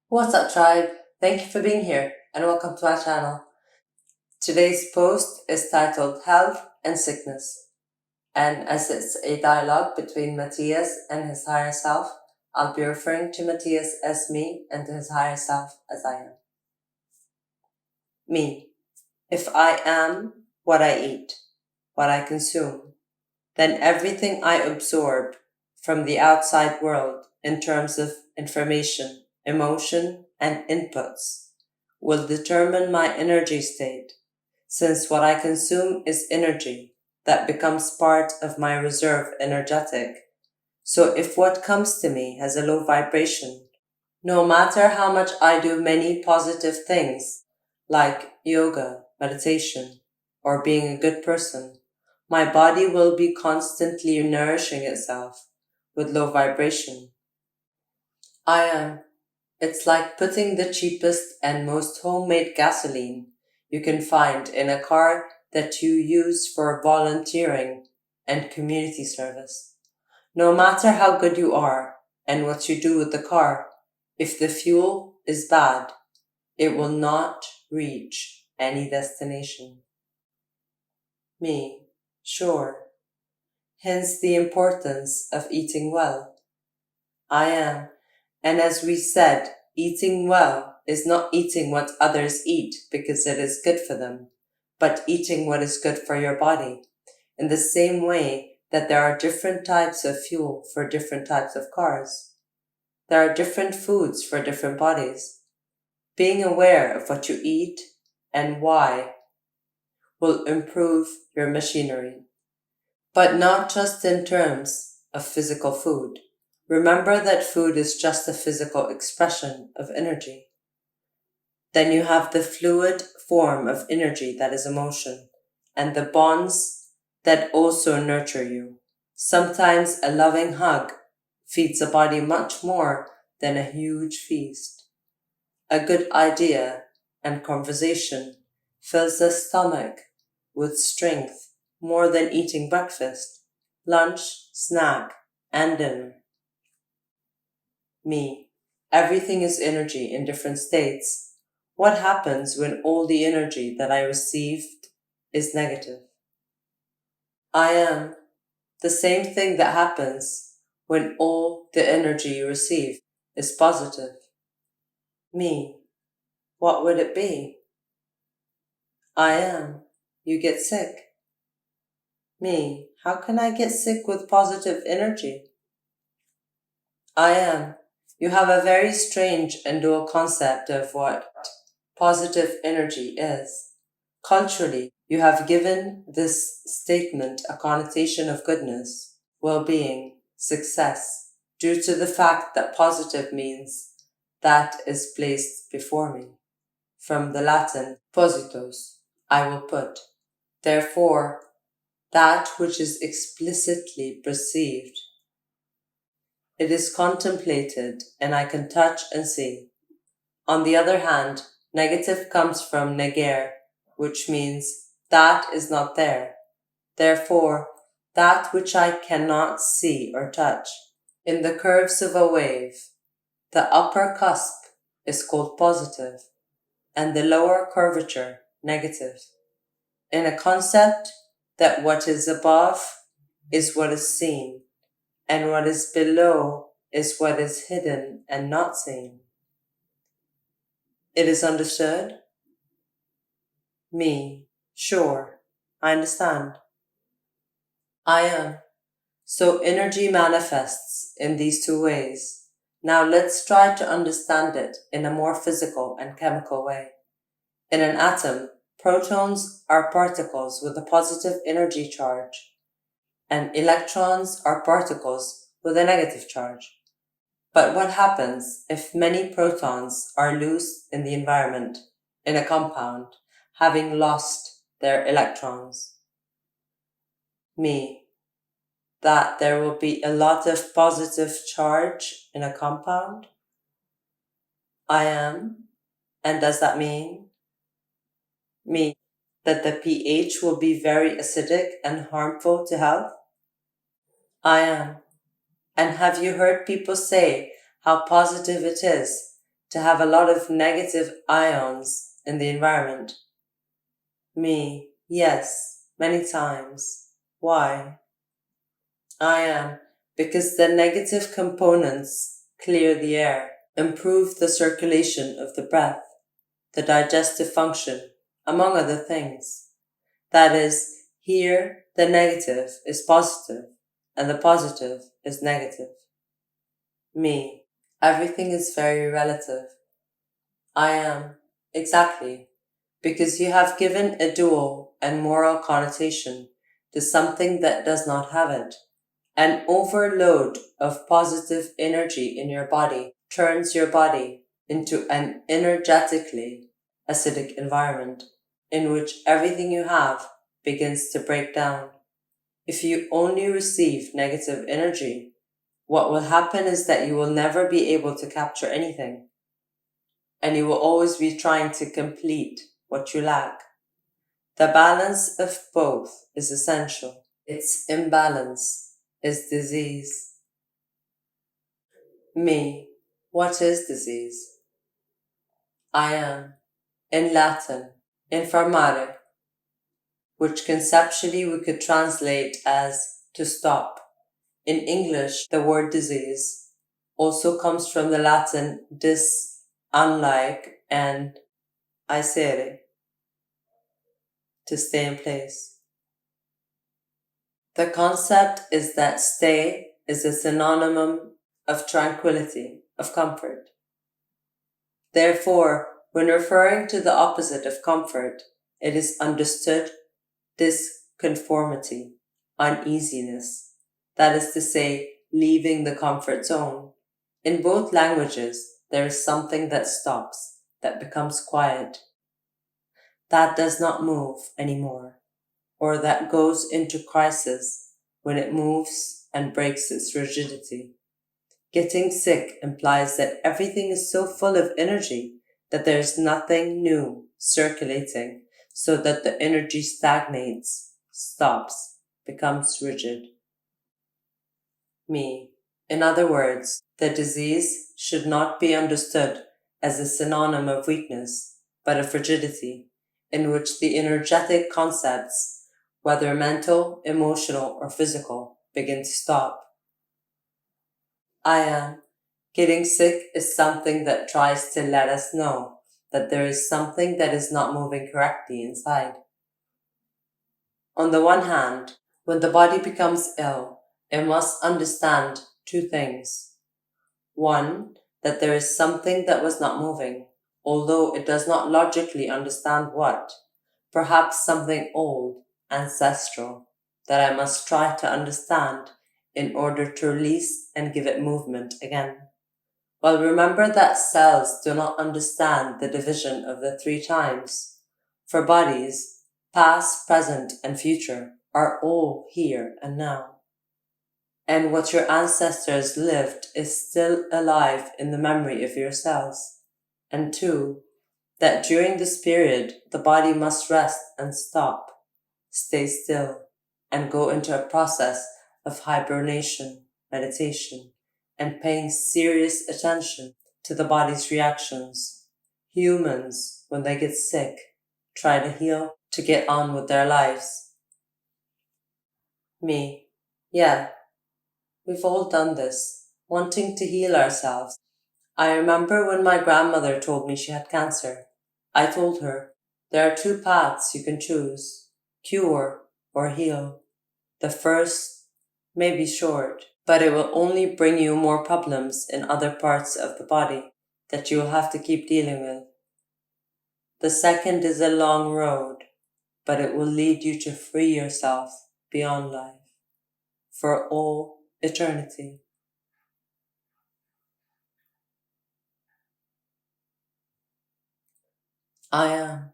What's up, tribe? Thank you for being here and welcome to my channel. Today's post is titled Health and Sickness, and as it's a dialogue between Matias and his higher self, I'll be referring to Matias as me and to his higher self as I am. Me. If I am what I eat, what I consume, then everything I absorb from the outside world in terms of information, emotion, and inputs will determine my energy state, since what I consume is energy that becomes part of my reserve energetic. So if what comes to me has a low vibration, no matter how much I do many positive things, like yoga, meditation, or being a good person, my body will be constantly nourishing itself with low vibration. I am. It's like putting the cheapest and most homemade gasoline you can find in a car that you use for volunteering and community service. No matter how good you are and what you do with the car, if the fuel is bad, it will not reach any destination. Me, sure. Hence the importance of eating well. I am. And as we said, eating well is not eating what others eat because it is good for them, but eating what is good for your body. In the same way that there are different types of fuel for different types of cars. There are different foods for different bodies. Being aware of what you eat and why will improve your machinery. But not just in terms of physical food. Remember that food is just a physical expression of energy. Then you have the fluid form of energy that is emotion, and the bonds that also nurture you. Sometimes a loving hug feeds a body much more than a huge feast. A good idea and conversation fills the stomach with strength more than eating breakfast, lunch, snack, and dinner. Me. Everything is energy in different states. What happens when all the energy that I received is negative? I am. The same thing that happens when all the energy you receive is positive. Me. What would it be? I am. You get sick. Me. How can I get sick with positive energy? I am. You have a very strange and dual concept of what positive energy is. Culturally, you have given this statement a connotation of goodness, well-being, success, due to the fact that positive means that is placed before me. From the Latin positos, I will put. Therefore, that which is explicitly perceived. It is contemplated and I can touch and see. On the other hand, negative comes from negare, which means that is not there. Therefore, that which I cannot see or touch. In the curves of a wave, the upper cusp is called positive and the lower curvature negative. In a concept that what is above is what is seen and what is below is what is hidden and not seen. It is understood? Me. Sure. I understand. I am. So energy manifests in these two ways. Now let's try to understand it in a more physical and chemical way. In an atom, protons are particles with a positive energy charge, and electrons are particles with a negative charge. But what happens if many protons are loose in the environment, in a compound, having lost their electrons? Me. That there will be a lot of positive charge in a compound? I am. And does that mean? Me. That the pH will be very acidic and harmful to health? I am. And have you heard people say how positive it is to have a lot of negative ions in the environment? Me, yes, many times. Why? I am, because the negative components clear the air, improve the circulation of the breath, the digestive function, among other things. That is, here the negative is positive and the positive is negative. Me, everything is very relative. I am, exactly, because you have given a dual and moral connotation to something that does not have it. An overload of positive energy in your body turns your body into an energetically acidic environment in which everything you have begins to break down. If you only receive negative energy, what will happen is that you will never be able to capture anything, and you will always be trying to complete what you lack. The balance of both is essential. Its imbalance is disease. Me, what is disease? I am, in Latin, infirmare, which conceptually we could translate as to stop. In English, the word disease also comes from the Latin dis, unlike, and aicere, to stay in place. The concept is that stay is a synonym of tranquility, of comfort. Therefore, when referring to the opposite of comfort, it is understood disconformity, uneasiness, that is to say, leaving the comfort zone. In both languages, there is something that stops, that becomes quiet, that does not move anymore, or that goes into crisis when it moves and breaks its rigidity. Getting sick implies that everything is so full of energy that there is nothing new circulating, so that the energy stagnates, stops, becomes rigid. Me. In other words, the disease should not be understood as a synonym of weakness, but of rigidity, in which the energetic concepts, whether mental, emotional, or physical, begin to stop. I am. Getting sick is something that tries to let us know that there is something that is not moving correctly inside. On the one hand, when the body becomes ill, it must understand two things. One, that there is something that was not moving, although it does not logically understand what, perhaps something old, ancestral, that I must try to understand in order to release and give it movement again. Well, remember that cells do not understand the division of the three times. For bodies, past, present, and future are all here and now. And what your ancestors lived is still alive in the memory of your cells. And two, that during this period, the body must rest and stop, stay still, and go into a process of hibernation, meditation, and paying serious attention to the body's reactions. Humans, when they get sick, try to heal to get on with their lives. Me. Yeah, we've all done this, wanting to heal ourselves. I remember when my grandmother told me she had cancer. I told her, there are two paths you can choose, cure or heal. The first may be short, but it will only bring you more problems in other parts of the body that you will have to keep dealing with. The second is a long road, but it will lead you to free yourself beyond life, for all eternity. I am.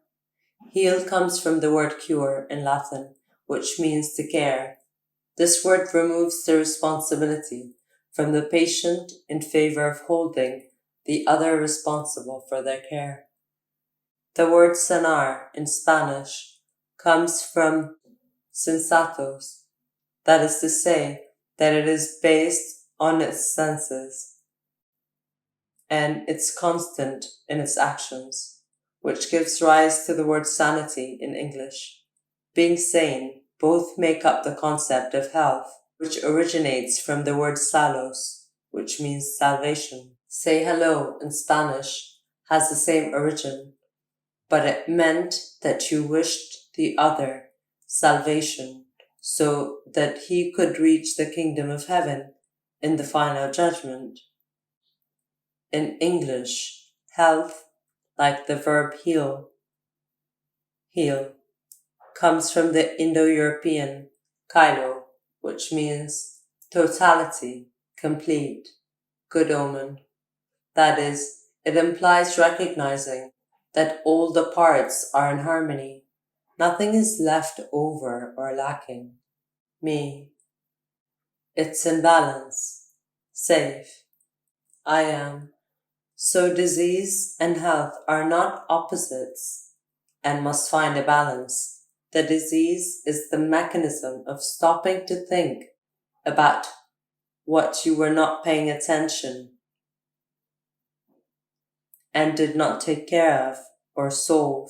Heal comes from the word cure in Latin, which means to care. This word removes the responsibility from the patient in favor of holding the other responsible for their care. The word sanar in Spanish comes from sensatos, that is to say, that it is based on its senses. and it's constant in its actions, which gives rise to the word sanity in English. Being sane both make up the concept of health, which originates from the word salos, which means salvation. Say hello in Spanish has the same origin, but it meant that you wished the other salvation so that he could reach the kingdom of heaven in the final judgment. In English, health, like the verb heal, comes from the Indo-European kailo, which means totality, complete, good omen. That is, it implies recognizing that all the parts are in harmony. Nothing is left over or lacking. Me. It's in balance. Safe. I am. So disease and health are not opposites and must find a balance. The disease is the mechanism of stopping to think about what you were not paying attention and did not take care of or solve.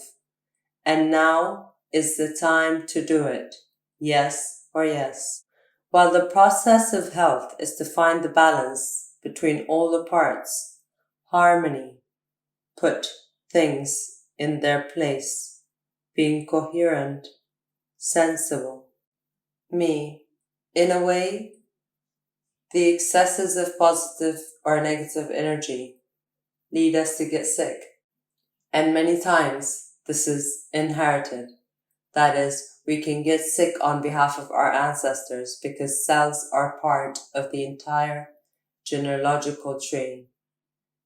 And now is the time to do it. Yes or yes. While the process of health is to find the balance between all the parts, harmony, put things in their place, being coherent, sensible. Me. In a way, the excesses of positive or negative energy lead us to get sick. And many times this is inherited. That is, we can get sick on behalf of our ancestors because cells are part of the entire genealogical tree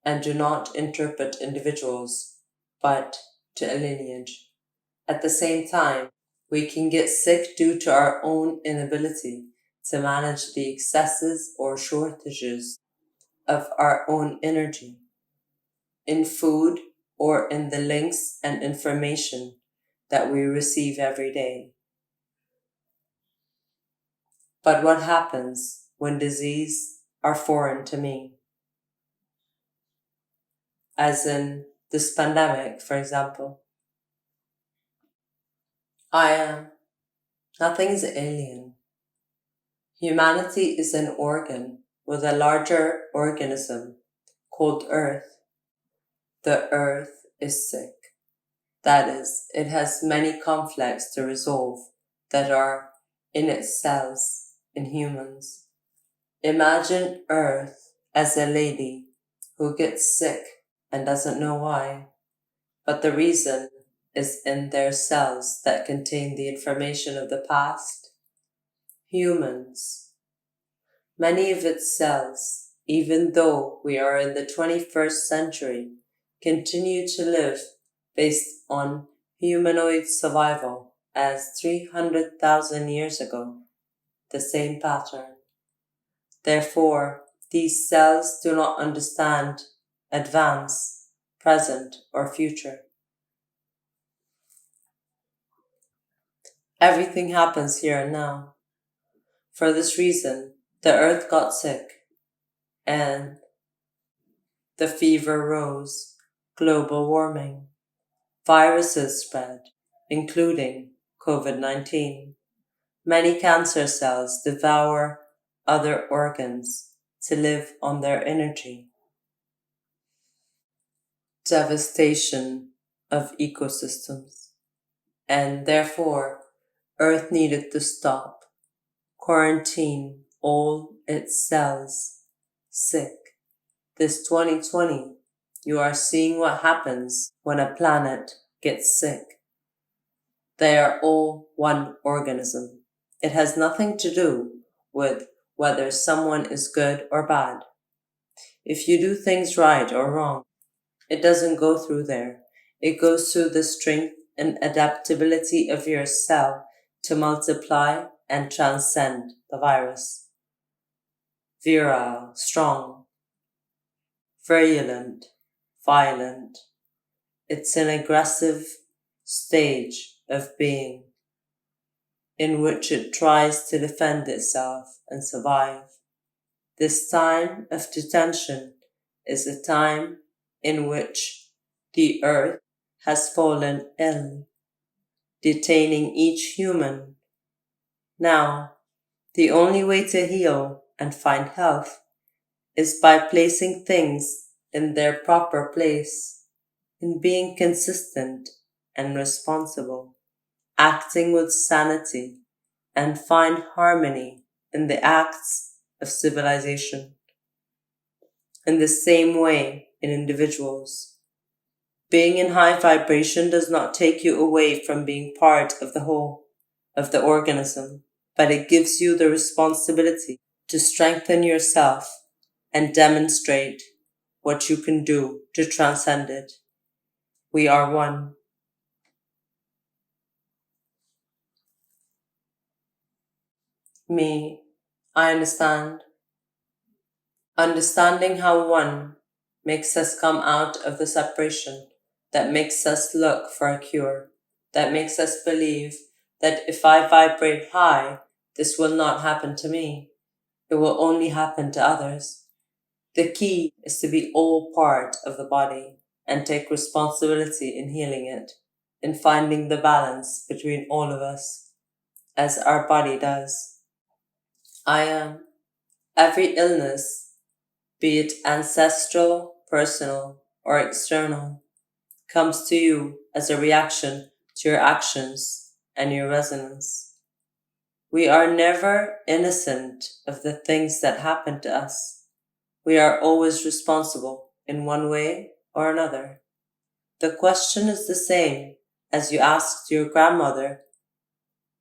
and do not interpret individuals, but to a lineage. At the same time, we can get sick due to our own inability to manage the excesses or shortages of our own energy in food or in the links and information that we receive every day. But what happens when disease are foreign to me? As in this pandemic, for example. I am. Nothing is alien. Humanity is an organ with a larger organism called Earth. The Earth is sick. That is, it has many conflicts to resolve that are in its cells, in humans. Imagine Earth as a lady who gets sick and doesn't know why, but the reason is in their cells that contain the information of the past. Humans. Many of its cells, even though we are in the 21st century, continue to live based on humanoid survival as 300,000 years ago, the same pattern. Therefore, these cells do not understand advance, present, or future. Everything happens here and now. For this reason, the earth got sick, and the fever rose, global warming, viruses spread, including COVID-19. Many cancer cells devour other organs to live on their energy. Devastation of ecosystems. And therefore, Earth needed to stop, quarantine all its cells. Sick. This 2020, you are seeing what happens when a planet gets sick. They are all one organism. It has nothing to do with whether someone is good or bad. If you do things right or wrong, it doesn't go through there. It goes through the strength and adaptability of your cell to multiply and transcend the virus. Virile, strong, virulent, violent. It's an aggressive stage of being in which it tries to defend itself and survive. This time of detention is a time in which the earth has fallen ill, detaining each human. Now, the only way to heal and find health is by placing things in their proper place, in being consistent and responsible, acting with sanity, and find harmony in the acts of civilization. In the same way, in individuals, being in high vibration does not take you away from being part of the whole, of the organism, but it gives you the responsibility to strengthen yourself and demonstrate what you can do to transcend it. We are one. Me, I understand. Understanding how one makes us come out of the separation, that makes us look for a cure, that makes us believe that if I vibrate high, this will not happen to me. It will only happen to others. The key is to be all part of the body and take responsibility in healing it, in finding the balance between all of us, as our body does. I am. Every illness, be it ancestral, personal, or external, comes to you as a reaction to your actions and your resonance. We are never innocent of the things that happen to us. We are always responsible in one way or another. The question is the same as you asked your grandmother,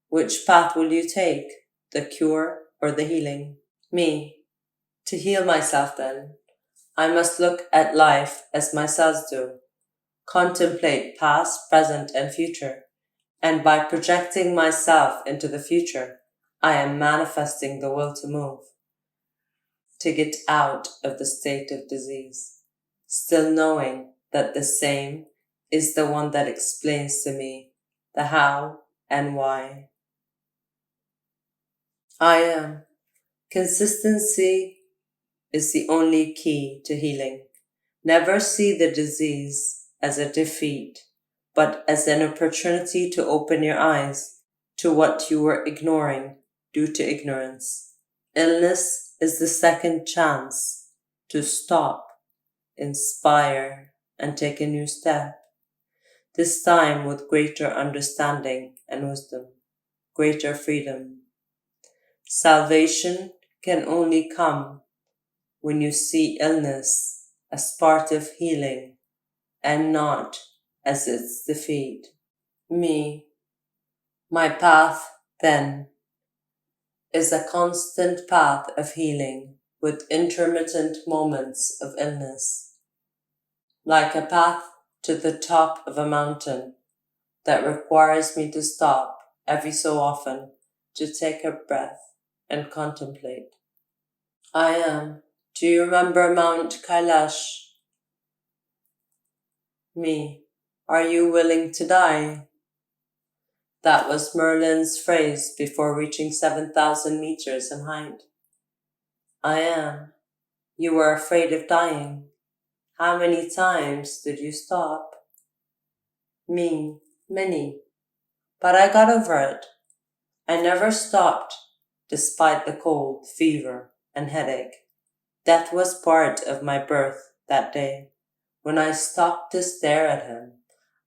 which path will you take, the cure or the healing? Me. To heal myself then, I must look at life as my cells do, contemplate past, present, and future, and by projecting myself into the future, I am manifesting the will to move, to get out of the state of disease, still knowing that the same is the one that explains to me the how and why. I am. Consistency is the only key to healing. Never see the disease as a defeat, but as an opportunity to open your eyes to what you were ignoring due to ignorance. Illness is the second chance to stop, inspire, and take a new step, this time with greater understanding and wisdom, greater freedom. Salvation can only come when you see illness as part of healing and not as its defeat. Me, my path, then, is a constant path of healing with intermittent moments of illness, like a path to the top of a mountain that requires me to stop every so often to take a breath and contemplate. I am. Do you remember Mount Kailash? Me. Are you willing to die? That was Merlin's phrase before reaching 7,000 meters in height. I am. You were afraid of dying. How many times did you stop? Me. Many. But I got over it. I never stopped, despite the cold, fever, and headache. That was part of my birth that day. When I stopped to stare at him,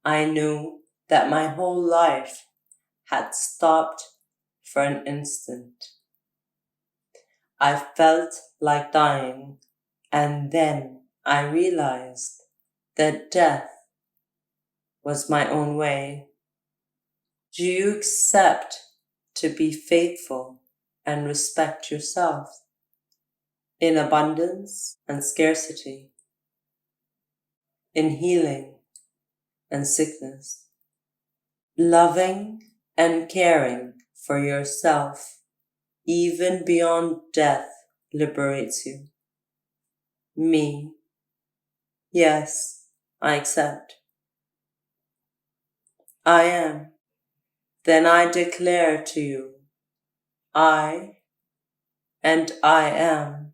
I knew that my whole life had stopped for an instant. I felt like dying, and then I realized that death was my own way. Do you accept to be faithful and respect yourself in abundance and scarcity, in healing and sickness, loving and caring for yourself, even beyond death, liberates you? Me. Yes, I accept. I am. Then I declare to you, I and I am